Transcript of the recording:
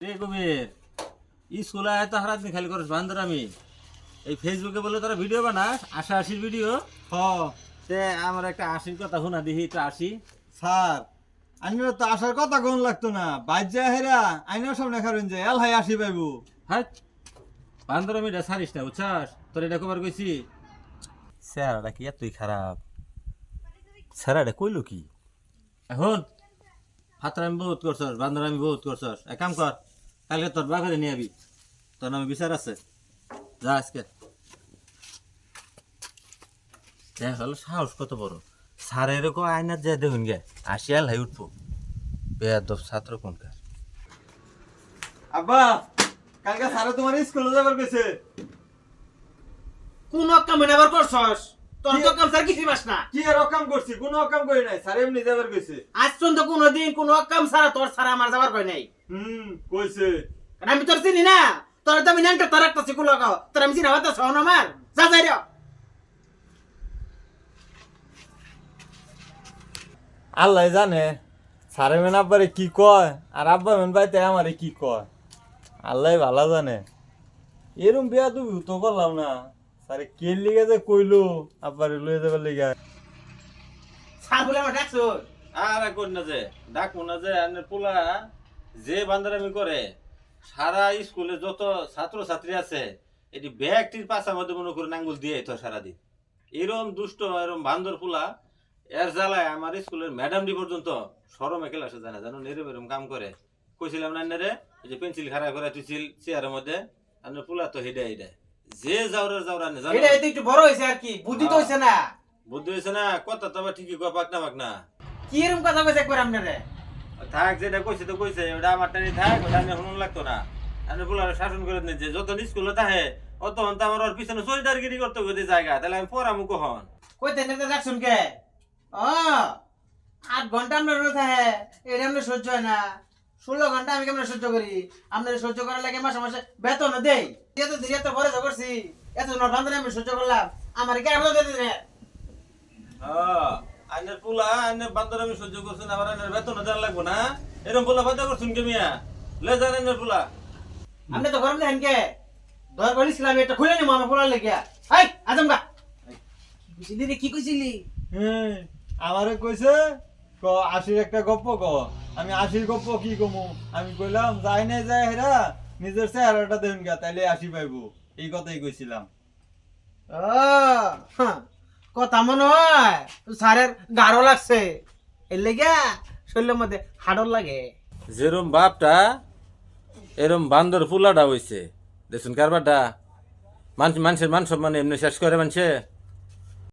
কবির স্কুলে আয় তো হারাত খালি করছ বান্দর আমি এই ফেসবুকে বলে তোরা ভিডিও বানাস আশির ভিডিও হ তে আমার একটা আশির কথা শোনা দিহি তো আসি স্যার আইনের তো আসার কথা কোন লাগতো না বাজ্যা হেরা আইনের সামনে খারুন যে এল হাই আসি পাইবো হ্যাঁ বান্দর আমি এটা ছাড়িস না বুঝছাস তোর এটা কবার কইছি স্যারটা কি এতই খারাপ স্যারটা কইলো কি এখন ফাতরা আমি বহুত করছস বান্দর আমি বহুত করছস এক কাম কর কালকে তোর বাঘরে নিয়ে আবি তোর নামে বিচার আছে যা আজকে দেখ হলো সাহস কত বড় স্যার এরকম আয়নার যায় দেখুন গে আসিয়াল হাই উঠবো বেয়াদব ছাত্র কোনকার আব্বা কালকে স্যার তোমার স্কুলে যাবার কইছে কোন কাম আবার করছস তোর তো কাম স্যার কিছুই পাস না কি আর অকাম করছি কোনো অকাম করি নাই স্যার এমনি যাবার কইছে আজ পর্যন্ত কোনোদিন কোন কাম ছাড়া তোর ছাড়া আমার যাবার কই নাই কইছে কারণ আমি তোর চিনি না তোর তো আমি নামটা তোর একটা সিকুল লাগাও তোর আমি চিনা হতো শোন আমার যা যাই রে আল্লাহ জানে স্যারে মেন আব্বারে কি কয় আর আব্বা মেন বাইতে আমারে কি কয় আল্লাহ ভালো জানে এরম বিয়া তুমি তো করলাম না স্যারে কে লিগে যে কইলো আব্বারে লয়ে যাবার লিগা স্যার বলে আমার ডাকছো আর কোন না যে ডাক না যে আনের পোলা যে বান্দারামি করে সারা স্কুলে যত ছাত্র ছাত্রী আছে এটি ব্যাগটির পাশার মধ্যে মনে করে আঙ্গুল দিয়ে তো সারাদিন এরম দুষ্ট এরম বান্দর পোলা এর জ্বালায় আমার স্কুলের ম্যাডামটি পর্যন্ত সরমে ক্লাসে জানে জানো এরম এরম কাম করে কইছিলাম না রে এই যে পেন্সিল খাড়া করে তুইছিল চেয়ারের মধ্যে আনের পোলা তো হেডে হেডে যে যাওরা নে জানো এটা তো একটু বড় হইছে আর কি বুদ্ধি তো হইছে না বুদ্ধি হয়েছে না কথা তো আবার ঠিকই কয় পাক না কি এরকম কথা কইছে একবার আপনারে থাক যেটা কইছে তো কইছে ওটা আমার টানি থাক ওটা আমি শুনুন লাগতো না আমি বলার শাসন করে নিচ্ছে যত স্কুলে থাকে অত হন তো আমার ওর পিছনে চরিদারগিরি করতে গেছে জায়গা তাহলে আমি পড়ামু কখন কইতে নেতা ডাকছুন কে ও 8 ঘন্টা আমরা রয়ে থাকে এটা আমরা সহ্য হয় না 16 ঘন্টা আমি কেমন সহ্য করি আপনার সহ্য করার লাগে মাসে মাসে বেতন দেই এত দিন এত বড় করছি এত নরবান্ধনে আমি সহ্য করলাম আমার কি আরো দিয়ে দিনে আইনের পোলা আইনের বান্দর আমি সহ্য করছি না আবার আইনের বেতন দেওয়া লাগবো না এরকম পোলা বাধ্য করছুন কে মিয়া লে যান আইনের পোলা আপনি তো গরম দেখেন কে দর বলিছিলাম এটা খুলে নি মামা পোলার লেগে হাই আজম গা বুঝলি রে কি কইছিলি আমারে কইছে ক আশির একটা গপ্প ক আমি আশির গপ্প কি কমু আমি কইলাম যাই নাই যায় হেরা নিজের চেহারাটা দেন গা তাইলে আসি পাইবো এই কথাই কইছিলাম ও কথা মনে হয় স্যারের গাঢ় লাগছে এর লেগে শরীরের মধ্যে হাড়র লাগে যেরম বাপটা এরম বান্দর পোলাটা হইছে দেখুন কারবারটা মানুষের মান সম্মান এমনি শেষ করে মানছে